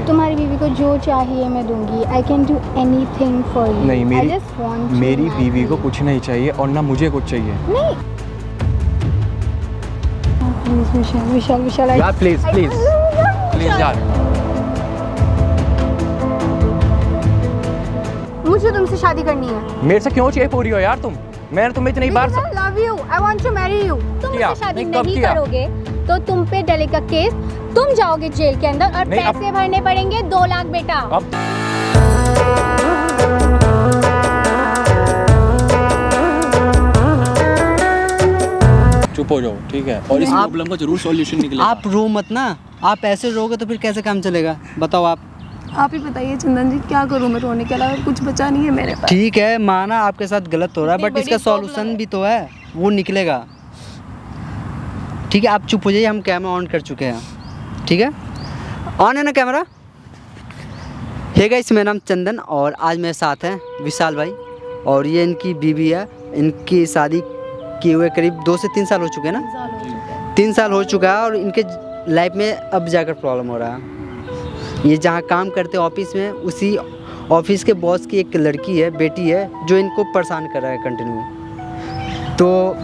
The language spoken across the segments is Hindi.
तुम्हारी बीवी को जो चाहिए मैं दूंगी। I can do anything for you. नहीं, मेरी बीवी को कुछ कुछ नहीं चाहिए और ना मुझे कुछ चाहिए। नहीं। प्लीज विशाल विशाल विशाल यार प्लीज यार। मुझे तुमसे शादी करनी है। मेरे से क्यों चाहिए पूरी हो यार तुम? मैंने तुम्हें इतनी बार I love you. I want to marry you. तुम किया? मुझसे शादी नहीं, कब नहीं किया? करोगे तो तुम पे डलेगा केस। तुम जाओगे जेल के अंदर और नहीं, पैसे भरने पड़ेंगे 2 लाख बेटा। अब चुप हो जाओ, ठीक है? और इस प्रॉब्लम का जरूर सॉल्यूशन निकलेगा। आप रो मत ना, आप ऐसे रोगे तो फिर कैसे काम चलेगा? बताओ आप ही बताइए चंदन जी, क्या करूं मैं? रोने के अलावा कुछ बचा नहीं है मेरे पास। ठीक है, माना आपके साथ गलत हो रहा है, बट इसका सॉल्यूशन भी तो है, वो निकलेगा। ठीक है, आप चुप हो जाइए, हम कैमरा ऑन कर चुके हैं। ठीक है, ऑन है ना कैमरा? हे गाइस, मेरा नाम चंदन और आज मेरे साथ हैं विशाल भाई और ये इनकी बीवी है। इनकी शादी किए हुए करीब 2 से 3 साल हो चुके हैं ना? 3 साल हो चुका है और इनके लाइफ में अब जाकर प्रॉब्लम हो रहा है। ये जहाँ काम करते हैं ऑफिस में, उसी ऑफिस के बॉस की एक लड़की है, बेटी है, जो इनको परेशान कर रहा है कंटिन्यू। तो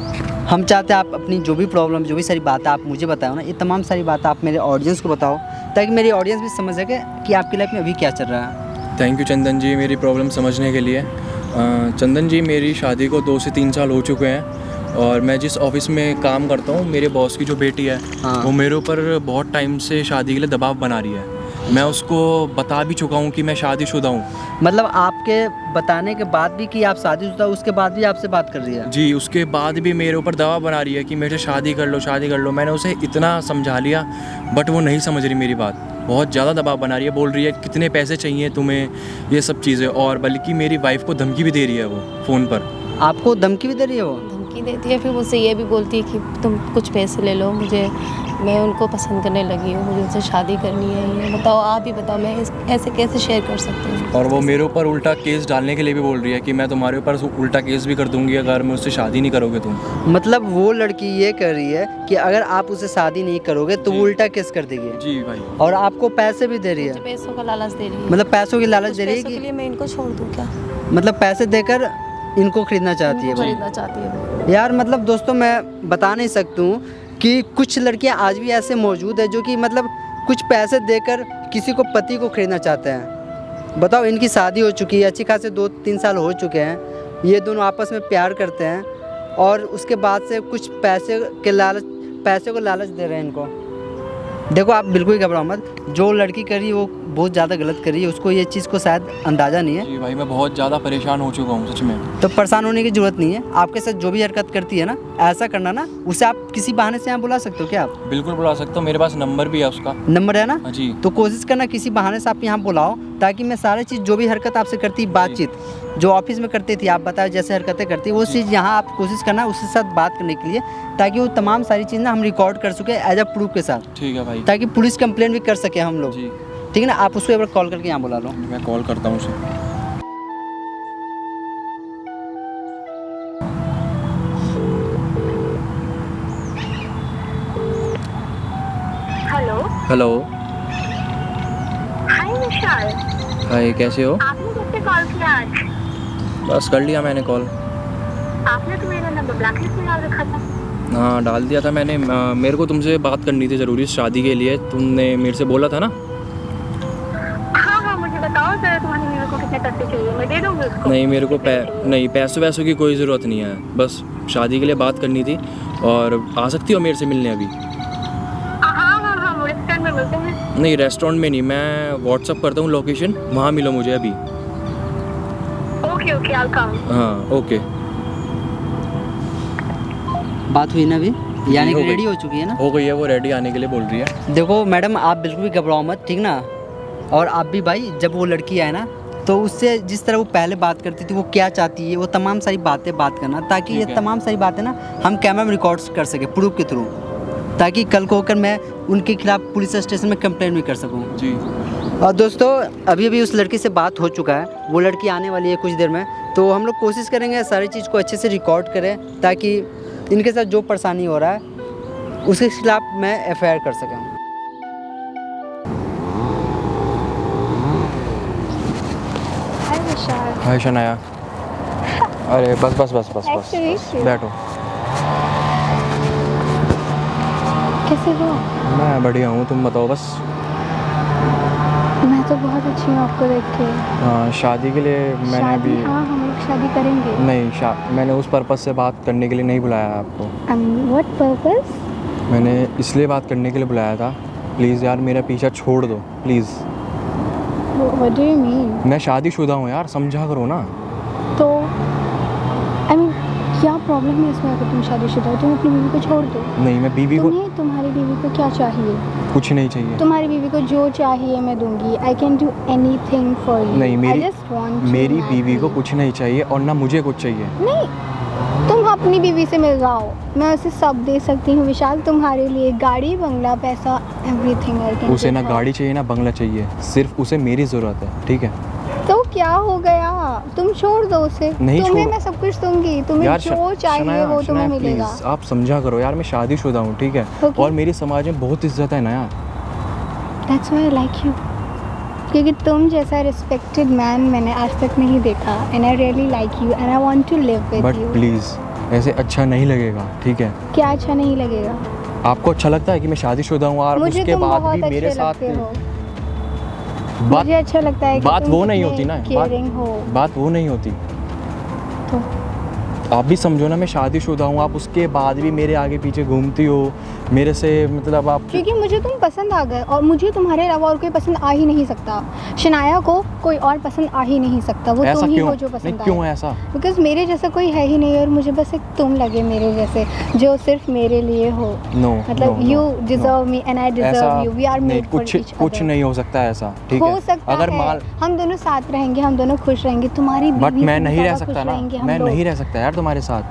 हम चाहते हैं आप अपनी जो भी प्रॉब्लम, जो भी सारी बातें आप मुझे बताओ ना, ये तमाम सारी बातें आप मेरे ऑडियंस को बताओ, ताकि मेरी ऑडियंस भी समझ सके कि आपकी लाइफ में अभी क्या चल रहा है। थैंक यू चंदन जी मेरी प्रॉब्लम समझने के लिए। चंदन जी, मेरी शादी को 2 से 3 साल हो चुके हैं और मैं जिस ऑफिस में काम करता हूँ, मेरे बॉस की जो बेटी है वो मेरे ऊपर बहुत टाइम से शादी के लिए दबाव बना रही है। मैं उसको बता भी चुका हूँ कि मैं शादीशुदा हूँ। मतलब आपके बताने के बाद भी कि आप शादीशुदा, उसके बाद भी आपसे बात कर रही है? जी, उसके बाद भी मेरे ऊपर दबाव बना रही है कि मेरे से शादी कर लो, शादी कर लो। मैंने उसे इतना समझा लिया बट वो नहीं समझ रही मेरी बात। बहुत ज़्यादा दबाव बना रही है, बोल रही है कितने पैसे चाहिए तुम्हें, ये सब चीज़ें। और बल्कि मेरी वाइफ को धमकी भी दे रही है वो फ़ोन पर। आपको धमकी भी दे रही है वो? धमकी देती है, फिर मुझसे ये भी बोलती है कि तुम कुछ पैसे ले लो, मैं उनको पसंद करने लगी हूँ, मुझे उनसे शादी करनी है। ये बताओ, आप ही बताओ, मैं ऐसे कैसे शेयर कर सकती हूँ? और वो मेरे ऊपर उल्टा केस डालने के लिए भी बोल रही है कि मैं तुम्हारे ऊपर उल्टा केस भी कर दूंगी अगर मैं उससे शादी नहीं करोगे तुम। मतलब वो लड़की ये कर रही है कि अगर आप उससे शादी नहीं करोगे तो वो उल्टा केस कर देगी। जी भाई। और आपको पैसे भी दे रही है? पैसों का लालच दे रही है। मतलब पैसों की लालच दे रही है पैसों के लिए मैं इनको छोड़ दूँ क्या? मतलब पैसे देकर इनको खरीदना चाहती है? खरीदना चाहती है यार मतलब दोस्तों, मैं बता नहीं सकता हूँ कि कुछ लड़कियां आज भी ऐसे मौजूद है जो कि मतलब कुछ पैसे देकर किसी को पति को खरीदना चाहते हैं। बताओ, इनकी शादी हो चुकी है, अच्छी खासे 2-3 साल हो चुके हैं, ये दोनों आपस में प्यार करते हैं और उसके बाद से कुछ पैसे को लालच दे रहे हैं इनको। देखो, आप बिल्कुल ही घबराओ मत, जो लड़की कर रही है वो बहुत ज़्यादा गलत कर रही है, उसको ये चीज़ को शायद अंदाज़ा नहीं है। जी भाई, मैं बहुत ज़्यादा परेशान हो चुका हूँ सच में। तो परेशान होने की ज़रूरत नहीं है, आपके साथ जो भी हरकत करती है ना, ऐसा करना ना, उसे आप किसी बहाने से यहाँ बुला सकते हो क्या? आप बिल्कुल बुला सकता हूँ, मेरे पास नंबर भी है उसका। नंबर है ना? जी। तो कोशिश करना किसी बहाने से आप यहाँ बुलाओ, ताकि मैं सारी चीज़ जो भी हरकत आपसे करती, बातचीत जो ऑफिस में करती थी, आप बताओ जैसे हरकतें करती, वो चीज़ यहाँ आप कोशिश करना उसके साथ बात करने के लिए, ताकि वो तमाम सारी चीज़ ना हम रिकॉर्ड कर सके एज अ प्रूफ के साथ। ठीक है भाई। ताकि पुलिस कंप्लेंट भी कर सके हम लोग। जी ठीक है ना? आप उसको एक बार कॉल करके यहाँ बुला लो। मैं कॉल करता हूँ उसे। हेलो। हेलो। हाय विशाल। हाय, कैसे हो? आपने कैसे कॉल किया आज? बस कर लिया मैंने कॉल। आपने तो मेरा नंबर ब्लैकलिस्ट में डाल रखा था। हाँ, डाल दिया था मैंने। मेरे को तुमसे बात करनी थी ज़रूरी, शादी के लिए। तुमने मेरे से बोला था ना? हाँ, मुझे बताओ जरा, तुम्हारी बीवी को कितने पैसे चाहिए, मैं दे दूँगी उसको। नहीं, मेरे को नहीं, पैसों की कोई ज़रूरत नहीं है, बस शादी के लिए बात करनी थी। और आ सकती हो मेरे से मिलने अभी? हाँ, रेस्टोरेंट में मिलते हैं। नहीं, रेस्टोरेंट में नहीं, मैं व्हाट्सअप करता हूँ लोकेशन, वहाँ मिलो मुझे अभी। ओके, आई कम। हाँ, ओके। बात हुई ना अभी? यानी कि रेडी हो चुकी है ना? हो गई है, वो रेडी आने के लिए बोल रही है। देखो मैडम, आप बिल्कुल भी घबराओ मत, ठीक ना? और आप भी भाई, जब वो लड़की आए ना, तो उससे जिस तरह वो पहले बात करती थी, वो क्या चाहती है, वो तमाम सारी बातें बात करना, ताकि ये तमाम सारी बातें ना हम कैमरा में रिकॉर्ड कर सके प्रूफ के थ्रू, ताकि कल को होकर मैं उनके खिलाफ पुलिस स्टेशन में कंप्लेंट भी कर सकूँ। जी। और दोस्तों, अभी उस लड़की से बात हो चुका है, वो लड़की आने वाली है कुछ देर में, तो हम लोग कोशिश करेंगे सारी चीज़ को अच्छे से रिकॉर्ड करें, ताकि इनके साथ जो परेशानी हो रहा है उसके खिलाफ मैं FIR कर सकूँ। हाय शनाया। अरे बस बस बस बस बस, Actually, बस बैठो। कैसे हो? मैं बढ़िया हूँ, तुम बताओ बस। मैं तो बहुत अच्छी हूँ आपको देख के। हाँ, शादी के लिए मैंने शादी, अभी हाँ हम लोग शादी करेंगे। नहीं, मैंने उस पर्पज़ से बात करने के लिए नहीं बुलाया है आपको। What purpose? मैंने इसलिए बात करने के लिए बुलाया था, प्लीज़ यार मेरा पीछा छोड़ दो please. What do you mean? मैं शादीशुदा हूँ यार, समझा करो ना। तो आई मीन क्या प्रॉब्लम है इसमें अगर तुम शादीशुदा हो? तुम अपनी बीवी को छोड़ दो। नहीं, मैं बीवी को तुम्हें तुम्हारी बीवी को क्या चाहिए? कुछ नहीं चाहिए। तुम्हारी बीवी को जो चाहिए मैं दूंगी। I can do anything for you. नहीं, मेरी to बीवी को marry. कुछ नहीं चाहिए और ना मुझे कुछ चाहिए। नहीं, तुम अपनी बीवी से मिल जाओ, मैं उसे सब दे सकती हूँ विशाल, तुम्हारे लिए गाड़ी, बंगला, पैसा, एवरीथिंग आई कैन। उसे ना गाड़ी चाहिए ना बंगला चाहिए, सिर्फ उसे मेरी ज़रूरत है, ठीक है? तो क्या हो गया? तुम छोड़ दो उसे। नहीं तुम्हें छोड़- मैं सब कुछ दूंगी, तुम्हें यार जो चाहिए वो तुम्हें मिलेगा। प्लीज़ आप समझा करो यार, मैं शादीशुदा हूँ, ठीक है? Okay. और मेरी समाज में बहुत इज्जत है ना यार। That's why I like you. क्योंकि तुम जैसा रिस्पेक्टेड मैन मैंने आज तक नहीं देखा, and I really like you and I want to live with but you. Please ऐसे अच्छा नहीं लगेगा, ठीक है? क्या अच्छा नहीं लगेगा? आपको अच्छा लगता है कि मैं शादीशुदा हूँ और मुझे उसके तुम बाद बहुत भी मेरे अच्छे साथ लगते हो। बात मुझे अच्छा लगता है कि बात तुम वो नहीं कितने होती ना, caring हो। बात वो नहीं होती। तो आप भी समझो ना, मैं शादीशुदा हूँ, आप उसके बाद भी मेरे आगे पीछे घूमती हो, मेरे से मतलब आप। क्योंकि मुझे तुम पसंद आ गए और मुझे तुम्हारे अलावा और कोई पसंद आ ही नहीं सकता। शनाया को कोई और पसंद आ ही नहीं सकता, वो ऐसा तुम ही क्यों? हो जो नहीं, पसंद क्यों है ऐसा? बिकॉज मेरे जैसा कोई है ही नहीं और मुझे बस एक तुम लगे मेरे जैसे, जो सिर्फ मेरे लिए हो। नो, मतलब no, you no, deserve me and I deserve you. We are नहीं, मेड फॉर ईच कुछ नहीं हो सकता ऐसा, ठीक है? हो सकता अगर है, मान हम दोनों साथ रहेंगे, हम दोनों खुश रहेंगे, तुम्हारी बट बीवी मैं से भी नहीं रह ज़्यादा सकता खुश ना, रहेंगे हम मैं लोग। नहीं रह सकता यार तुम्हारे साथ,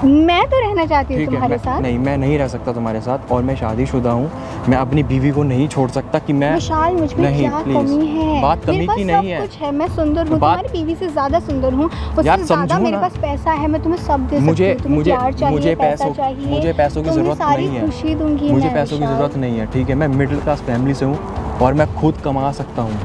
मैं तो रहना चाहती हूँ ठीक है? तुम्हारे साथ। नहीं, मैं नहीं रह सकता तुम्हारे साथ और मैं शादीशुदा हूँ। मैं अपनी बीवी को नहीं छोड़ सकता कि मैं विशाल मुझ में नहीं, क्या please, कमी है? बात कमी मेरे पास की नहीं है। सब कुछ है, मैं सुंदर हूँ, बात- तुम्हारी बीवी से ज़्यादा सुंदर हूँ, उससे यार ज़्यादा समझो मेरे ना। पास पैसा है, मैं तुम्हें सब दे सकती मुझे हूँ। तुम्हें मुझे प्यार चाहिए, मुझे पैसा पैसों चाहिए, मुझे पैसों की तुम्हें ज़रूरत सारी नहीं है। खुशी दूंगी मुझे मैं, पैसों की विशाल। ज़रूरत नहीं है, ठीक है? मैं मिडिल क्लास फैमिली से हूँ और मैं खुद कमा सकता हूँ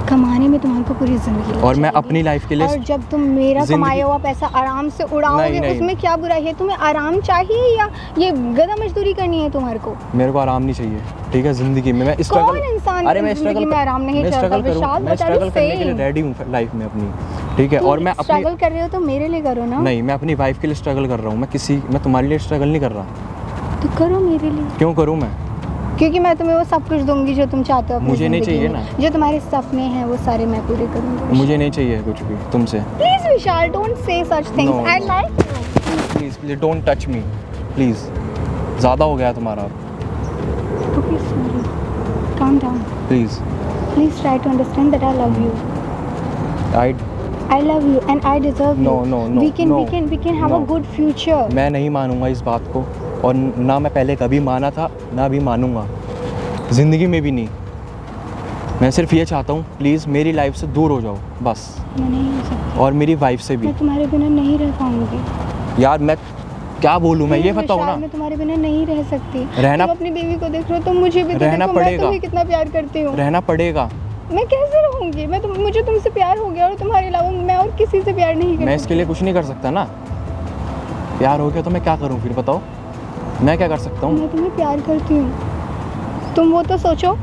कमाने में तुम्हारे को पूरी जिंदगी लग और मैं जाएगी। अपनी लाइफ के लिए और जब तुम मेरा जिंदगी- कमाया हुआ पैसा आराम से उड़ाओगे, नहीं। उसमें क्या बुराई है? तुम्हें आराम चाहिए या ये गधा मजदूरी करनी है तुम्हारे को? मेरे को आराम नहीं चाहिए, ठीक है? ज़िंदगी में मैं कौन स्ट्रगल इंसान अरे की मैं जिंदगी स्ट्रगल में आराम नहीं मैं चाहता? स्ट्रगल करूँ, विशाल, मैं what are you स्ट्रगल करने के लिए saying? रेडी हूँ लाइफ में अपनी, ठीक है? और मैं अपनी स्ट्रगल कर रहे हो तो मेरे लिए करो ना। नहीं, मैं अपनी वाइफ के लिए स्ट्रगल कर रहा हूँ, मैं तुम्हारे लिए स्ट्रगल नहीं कर रहा। तो करो मेरे लिए, क्यों करूँ मैं? क्योंकि मैं तुम्हें वो सब कुछ दूंगी जो तुम चाहते हो अपनी मुझे नहीं जिंदगी चाहिए में। ना। जो तुम्हारे सपने हैं वो सारे मैं पूरे करूंगी। मुझे नहीं चाहिए कुछ भी तुमसे। Please Vishal, don't say such things. No, I no. Like please don't touch me, please. ज़्यादा हो गया तुम्हारा, you. Okay sorry, calm down. Please. Please try to understand that I love you. I I love you and I deserve No, you. no, no, We can no, have a no. good future. मैं नहीं मानूंगा इस बात को और ना मैं पहले कभी माना था ना अभी मानूंगा, ज़िंदगी में भी नहीं। मैं सिर्फ ये चाहता हूँ प्लीज़ मेरी लाइफ से दूर हो जाओ बस, मैं नहीं हो सकती, और मेरी वाइफ से भी। मैं तुम्हारे बिना नहीं रह पाऊंगी। यार मैं क्या बोलूँ, मैं ये बताऊँ विशाल, ना, मैं तुम्हारे बिना नहीं रह सकती। रहना- तुम अपनी बीवी को देख रहे हो, तुम मुझे भी तो रहना देखो, मैं पड़ेगा। तुम्हें कितना प्यार करती हूँ। रहना पड़ेगा। मैं कैसे रहूंगी? मुझे तुमसे प्यार हो गया और तुम्हारे अलावा मैं और किसी से प्यार नहीं कर मैं इसके लिए कुछ नहीं कर सकता ना। प्यार हो गया तो मैं क्या करूँ फिर बताओ, मैं क्या कर सकता हूँ? मैं तुम्हें प्यार करती हूँ, तुम वो तो सोचो।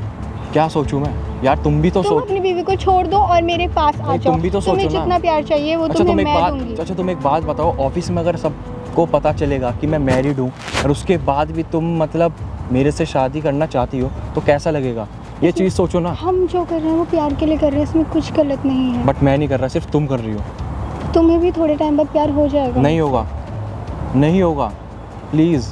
क्या सोचूं मैं यार, तुम भी तो तुम सोच। अपनी बीवी को छोड़ दो और मेरे पास आ नहीं, जाओ। तुम भी तो तुम्हें सोचो ना। जितना प्यार चाहिए वो अच्छा तुम्हें तुम एक मैं बात दूंगी। अच्छा तुम एक बात बताओ, ऑफिस में अगर सबको पता चलेगा कि मैं मैरिड हूँ और उसके बाद भी तुम मतलब मेरे से शादी करना चाहती हो तो कैसा लगेगा? ये चीज़ सोचो ना। हम जो कर रहे हैं वो प्यार के लिए कर रहे हैं, इसमें कुछ गलत नहीं है। बट मैं नहीं कर रहा, सिर्फ तुम कर रही हो। तुम्हें भी थोड़े टाइम बाद प्यार हो जाएगा। नहीं होगा, नहीं होगा, प्लीज़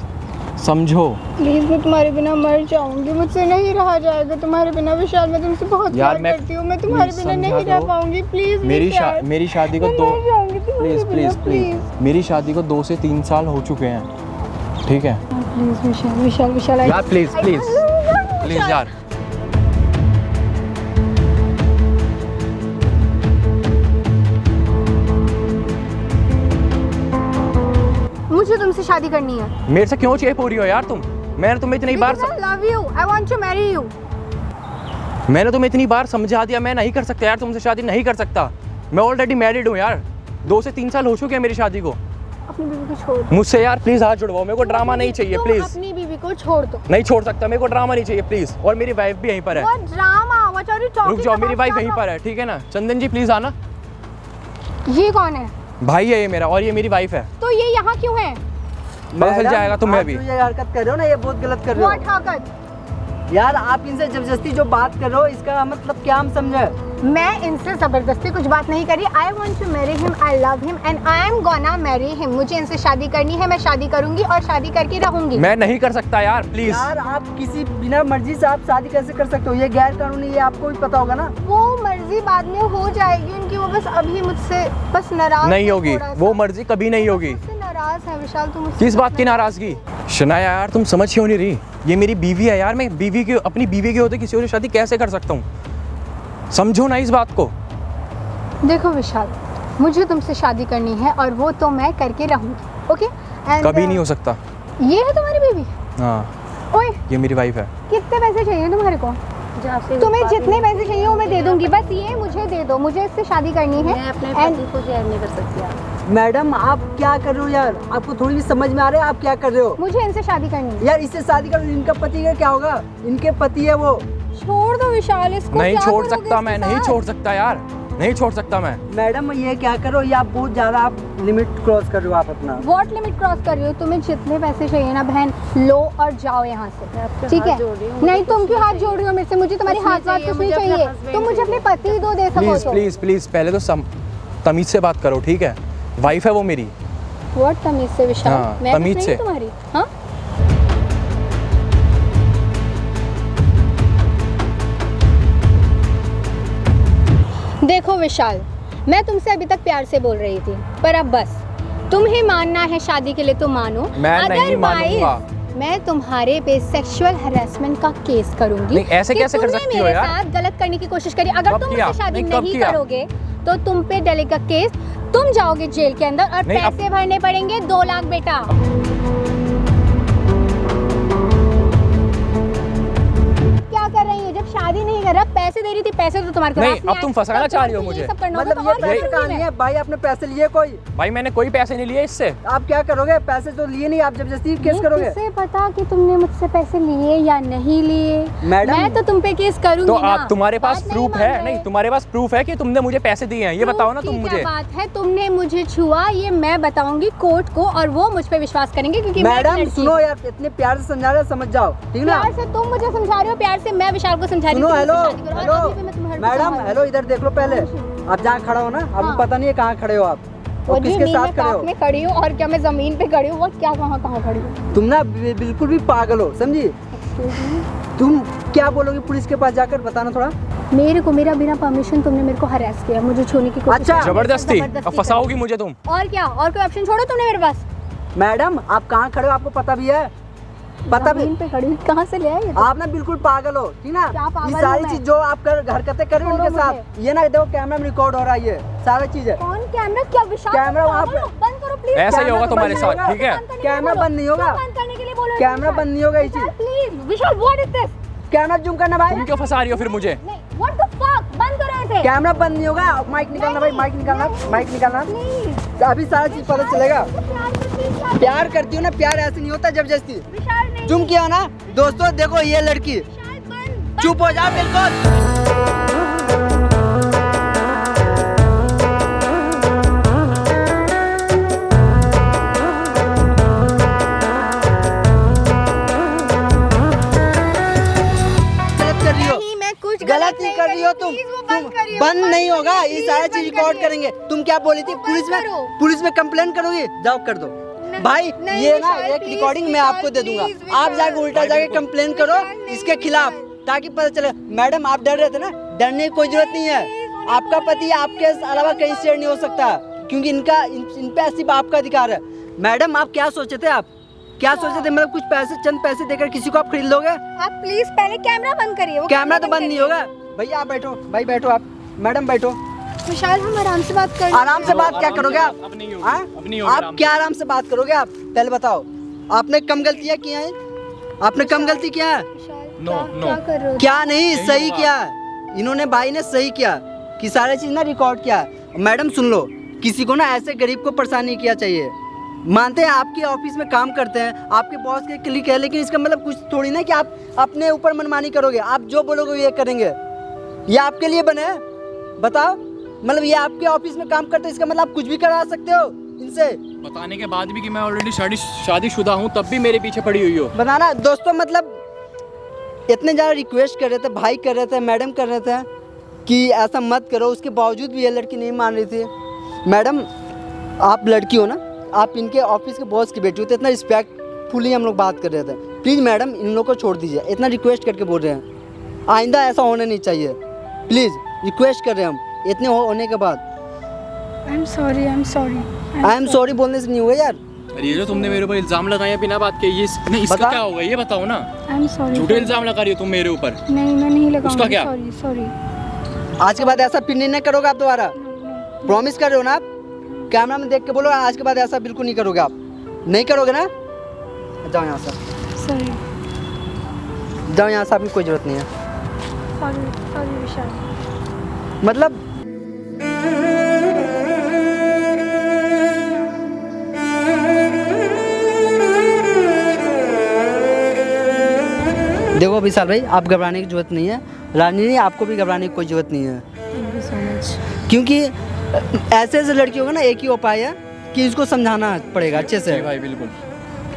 समझो। प्लीज, मैं तुम्हारे बिना मर जाऊंगी, मुझसे नहीं रहा जाएगा तुम्हारे बिना। विशाल, मैं तुमसे बहुत यार, प्यार मैं- करती हूँ, मैं तुम्हारे प्लीज बिना नहीं समझा रह दो। पाऊंगी। प्लीज मेरी शादी को मैं दो मर जाऊंगी तुम्हारे प्लीज़ बिना, प्लीज़ प्लीज़ मेरी शादी को 2 से 3 साल हो चुके हैं, ठीक है? प्लीज विशाल, विशाल, विशाल, यार प्लीज़ प्लीज़ प्लीज़ यार। मुझे तुमसे शादी करनी है। मेरे से क्यों चेप हो रही हो यार तुम? मैंने तुम्हें इतनी बार Because I love you. I want to marry you. मैंने तुम्हें इतनी बार समझा दिया, मैं नहीं कर सकता यार तुमसे शादी, नहीं कर सकता। मैं ऑलरेडी मैरिड हूँ यार, 2 से 3 साल हो चुके हैं मेरी शादी को। अपनी बीवी को छोड़ दो। मुझसे यार प्लीज हाथ जुड़वाओ, मेरे को ड्रामा नहीं चाहिए तुम प्लीज। अपनी बीवी को छोड़ दो। नहीं छोड़ सकता, मेरे को ड्रामा नहीं चाहिए प्लीज। और मेरी वाइफ भी यहीं पर है। What drama? What are you talking रुक जाओ, मेरी about? वाइफ यहीं पर है, ठीक है ना। चंदन जी प्लीज आना। ये कौन है? भाई है ये मेरा, और ये मेरी वाइफ है। तो ये यहाँ क्यों है? पता चल मैडम, जाएगा तुम्हें आप भी। जो ये हरकत कर रहे हो ना, ये बहुत गलत कर रहे What हो हरकत? यार। आप इनसे जबरदस्ती जो बात कर रहे हो, इसका मतलब क्या हम समझे? मैं इनसे जबरदस्ती कुछ बात नहीं करी। I want to marry him, I love him and I am gonna marry him। मुझे इनसे शादी करनी है, मैं शादी करूंगी और शादी करके रहूंगी। मैं नहीं कर सकता यार प्लीज। यार आप किसी बिना मर्जी से आप शादी कैसे कर सकते हो? ये गैर कानूनी, ये आपको भी पता होगा ना। वो मर्जी बाद में हो जाएगी उनकी, वो बस अभी मुझसे बस नाराज नहीं है होगी थोड़ा सा। वो मर्जी, कभी नहीं होगी। मुझसे नाराज है विशाल, तुम मुझसे किस बात की नाराजगी? शनाया यार तुम समझ क्यों नहीं रही? ये मेरी बीवी है यार, मैं बीवी की अपनी बीवी के होते किसी और से शादी कैसे कर सकता हूँ? समझो ना इस बात को। देखो विशाल, मुझे तुमसे शादी करनी है और वो तो मैं करके रहूंगी। ओके? कभी नहीं हो सकता। ये है तुम्हारी बीवी? हाँ ओए, ये मेरी वाइफ है। कितने पैसे चाहिए तुम्हारे को? तुम्हें जितने पैसे चाहिए वो मैं दे दूंगी, बस ये मुझे दे दो। मुझे इससे शादी करनी है। मैं अपने And- पति को जहर नहीं कर सकती यार। मैडम आप क्या कर रहे हो यार? आपको थोड़ी भी समझ में आ रहा है आप क्या कर रहे हो? मुझे इनसे शादी करनी है। यार इससे शादी करो, इनका पति का क्या होगा? इनके पति है वो। छोड़ दो विशाल इसको। नहीं क्या छोड़ करोगे सकता इसके मैं, नहीं साथ? छोड़ सकता यार, नहीं छोड़ सकता मैं। मैडम ये क्या करो, ये आप बहुत ज़्यादा आप लिमिट क्रॉस कर रहे हो आप अपना। व्हाट लिमिट क्रॉस कर रही हो? तुम्हें जितने पैसे चाहिए ना बहन, लो और जाओ यहाँ से। ठीक है? नहीं तुम क्यों हाथ जोड़ रही हो मेरे से? मुझे तुम्हारी हाथ बात कुछ नहीं चाहिए। तुम मुझे अपने पति दो दे सको प्लीज तो। प्लीज प्लीज पहले तो तमीज से बात करो, ठीक है? वाइफ है वो मेरी। व्हाट तमीज से विशाल? हाँ, मैं तमीज नहीं से। तुम्हारी। हाँ? देखो विशाल, मैं तुमसे अभी तक प्यार से बोल रही थी, पर अब बस तुम्हें मानना है शादी के लिए तो मानो। मैं नहीं Otherwise, मानूंगा। मैं तुम्हारे पे सेक्सुअल हैरेसमेंट का केस करूंगी। नहीं, ऐसे कि कैसे कर तुमने सकती हो मेरे यार? साथ गलत करने की कोशिश करी। अगर कब तुम किया? मुझसे शादी नहीं, कब नहीं किया? करोगे तो तुम पे डलेगा केस, तुम जाओगे जेल के अंदर और नहीं, अब- पैसे भरने पड़ेंगे 2 लाख बेटा। क्या कर रही हो? जब शादी नहीं कर रहा, पैसे दे रही थी, पैसे तो तुम्हारे नहीं, पास अब तुम फंसाना चाह रही हो मुझे। सब करना होगा मतलब तो ये और पैसे क्या कहाँ करूंगी लिए? मैं? भाई आपने पैसे लिए कोई? भाई मैंने कोई पैसे नहीं लिए इससे। आप क्या करोगे? पैसे तो लिए नहीं, आप जबरदस्ती केस ये करोगे? किससे पता कि तुमने मुझसे पैसे लिए या नहीं लिए? मैडम- मैं तो तुम पे केस करूंगी तो ना। आप तुम्हारे पास बात प्रूफ मान है? रहे। नहीं तुम्हारे पास प्रूफ है कि तुमने मुझे पैसे दिए हैं? ये बताओ ना Proof तुम की मुझे। क्या बात है? तुमने मुझे छुआ, ये मैं बताऊंगी कोर्ट को और वो मुझ पे विश्वास करेंगे क्योंकि मैं एक मैडम लड़की सुनो हूँ। यार, इतने प्यार से समझा रहे हो, समझ जाओ, ठीक ना? प्यार से तुम मुझे समझा रहे हो, प्यार से मैं विशाल को समझा रही सुनो, हूँ कि हेलो मुझसे शादी करो। और हेलो अभी भी मैं तुम्हारे को मैडम, समझा हेलो इधर देख लो पहले। आप जहाँ खड़ा हो ना, आपको हाँ। पता नहीं है कहाँ खड़े हो आप वो और जी किसके नींद साथ में खड़े हो। पाप में खड़ी हूँ और क्या मैं जमीन पे खड़ी हूँ और क्या कहाँ खड़ी हूँ? तुम ना बिल्कुल भी पागल हो, समझी? तुम क्या बोलोगे पुलिस के पास जाकर? बताना थोड़ा। मेरे को मेरा बिना परमिशन तुमने मेरे को हरास किया, मुझे छूने की कोशिश अच्छा। की। जबरदस्ती? अब जबरदस्ती फंसाओगी मुझे तुम? करी। और क्या? और कोई ऑप्शन छोड़ो तुमने मेरे पास? मैडम आप कहाँ खड़े हो आपको पता भी है? पता भी? जमीन पे खड़ी हूँ, कहाँ से ले आए ये तो? आप ना बिल्कुल पागल हो, ठीक ना? क्या पागल ये हूँ सारी मैं? चीज जो आप हरकतें कर रहे हो छोड़ो उनके साथ, ये ना देखो कैमरा में रिकॉर्ड हो रहा है, ये सारा चीज है। कौन कैमरा? क्या विशाल? कैमरा वहाँ पे- बंद करो प्लीज। ऐसा ही कैमरा होगा तो तुम्हारे बंद साथ, होगा। ठीक है? कैमरा बंद नहीं होगा। बंद करने के लिए बोलो। कैमरा बंद नहीं होगा ये चीज। Please Vishal, what is this? Camera zoom करना भाई। तुम क्यों फंसा रही हो फिर मुझे? नहीं, व्हाट द फक? बंद करो इसे। कैमरा बंद नहीं होगा। माइक निकालना भाई, माइक निकालना, माइक निकालना। प्लीज। अभी सारा चीज पता चलेगा। प्यार करती हूँ, प्यार करती हो ना, प्यार ऐसे नहीं होता जबरदस्ती। विशाल नहीं। तुम क्या ना दोस्तों, देखो ये लड़की, विशाल बंद। चुप हो जाओ बिल्कुल। गलत कर रही हो, नहीं, मैं कुछ गलत नहीं कर रही हो तुम। प्लीज वो बंद करिए। बंद नहीं होगा, ये प्लीज सारा बंद चीज रिकॉर्ड करिए। करेंगे। तुम क्या बोली थी? वो बंद पुलिस में, करो। पुलिस में कंप्लेन करोगी? जाओ कर दो नहीं, भाई। नहीं, ये ना विशाल, एक प्लीज, रिकॉर्डिंग मैं विशाल, आपको दे दूंगा, प्लीज, आप विशाल। जाके उल्टा जाके कंप्लेन करो विशाल, नहीं, इसके खिलाफ, ताकि पता चले। मैडम आप डर रहे थे ना, डरने की कोई जरूरत नहीं है। आपका पति आपके अलावा कहीं शेयर नहीं हो सकता, क्योंकि इन पे सिर्फ आपका अधिकार है। मैडम आप क्या सोचे थे? आप क्या सोचे थे? मतलब कुछ पैसे, चंद पैसे देकर किसी को आप खरीद लोगे? आप प्लीज पहले कैमरा बंद करिए। वो कैमरा तो बंद नहीं होगा। भैया आप बैठो, भाई बैठो आप, मैडम बैठो। विशाल हम आराम से बात कर। आराम से बात क्या करोगे आप? अब नहीं होगी, हाँ? अब नहीं होगी, आप क्या आराम से बात करोगे आप? पहले बताओ, आपने कम गलतियाँ की हैं? आपने कम गलती किया है? No, no. क्या कर रहे हो? क्या नहीं, नहीं सही होगा। किया। इन्होंने भाई ने सही किया कि सारी चीज ना रिकॉर्ड किया। मैडम सुन लो, किसी को ना ऐसे गरीब को परेशान नहीं किया चाहिए। मानते हैं आपके ऑफिस में काम करते हैं, आपके बॉस के क्लिक है, लेकिन इसका मतलब कुछ थोड़ी ना कि आप अपने ऊपर मनमानी करोगे। आप जो बोलोगे ये करेंगे। ये आपके लिए बने हैं? बताओ, मतलब ये आपके ऑफिस में काम करते हैं, इसका मतलब आप कुछ भी करा सकते हो इनसे। बताने के बाद भी कि मैं ऑलरेडी शादीशुदा हूँ, तब भी मेरे पीछे पड़ी हुई हो। बताना दोस्तों, मतलब इतने ज़्यादा रिक्वेस्ट कर रहे थे, भाई कर रहे थे, मैडम कर रहे थे कि ऐसा मत करो, उसके बावजूद भी ये लड़की नहीं मान रही थी। मैडम आप लड़की हो ना, आप इनके ऑफिस के बॉस की बेटी हो, तो इतना रिस्पेक्टफुली हम लोग बात कर रहे थे। प्लीज़ मैडम इन लोग को छोड़ दीजिए, इतना रिक्वेस्ट करके बोल रहे हैं। आइंदा ऐसा होना नहीं चाहिए, प्लीज़ रिक्वेस्ट कर रहे हैं हम इतने होने के बाद। I am sorry, I am sorry. I am sorry बोलने से नहीं होगा यार। अरे ये जो तुमने मेरे ऊपर इल्जाम लगाया बिना बात के, ये नहीं, इसका बता। क्या होगा ये बताओ ना। I am sorry. झूठे इल्जाम लगा रही हो तुम मेरे ऊपर। नहीं, मैं नहीं लगाऊंगी। उसका क्या? Sorry sorry. आज के बाद ऐसा फिर नहीं करोगे आप दोबारा? प्रॉमिस कर रहे हो ना आप? कैमरा में देख के बोलो, आज के बाद ऐसा बिल्कुल नहीं करोगे आप। नहीं करोगे ना? जाओ यहाँ से, सॉरी जाओ यहाँ से, आपकी कोई ज़रूरत नहीं है। सॉरी सॉरी विशाल। मतलब देखो विशाल भाई, आप घबराने की जरूरत नहीं है। रानी, आपको भी घबराने की कोई ज़रूरत नहीं है, थैंक यू सो मच। क्योंकि ऐसे ऐसे लड़कियों का ना एक ही उपाय है कि इसको समझाना पड़ेगा अच्छे से। जी भाई बिल्कुल।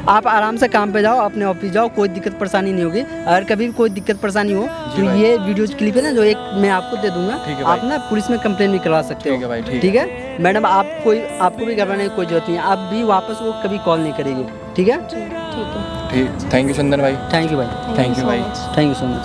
आप आराम से काम पे जाओ, अपने ऑफिस जाओ, कोई दिक्कत परेशानी नहीं होगी। अगर कभी भी कोई दिक्कत परेशानी हो तो भाई। ये वीडियो क्लिप है ना, जो एक मैं आपको दे दूंगा, ठीक है भाई। आप ना पुलिस में कंप्लेन भी करवा सकते हो। ठीक है भाई, ठीक ठीक है मैडम, आपको भी घबराने की कोई जरूरत नहीं है। आप भी वापस वो कभी कॉल नहीं करेगी, ठीक है? ठीक है। ठीक, थैंक यू चंदन भाई। थैंक यू भाई, थैंक यू सो भाई। Much. Thank you so much.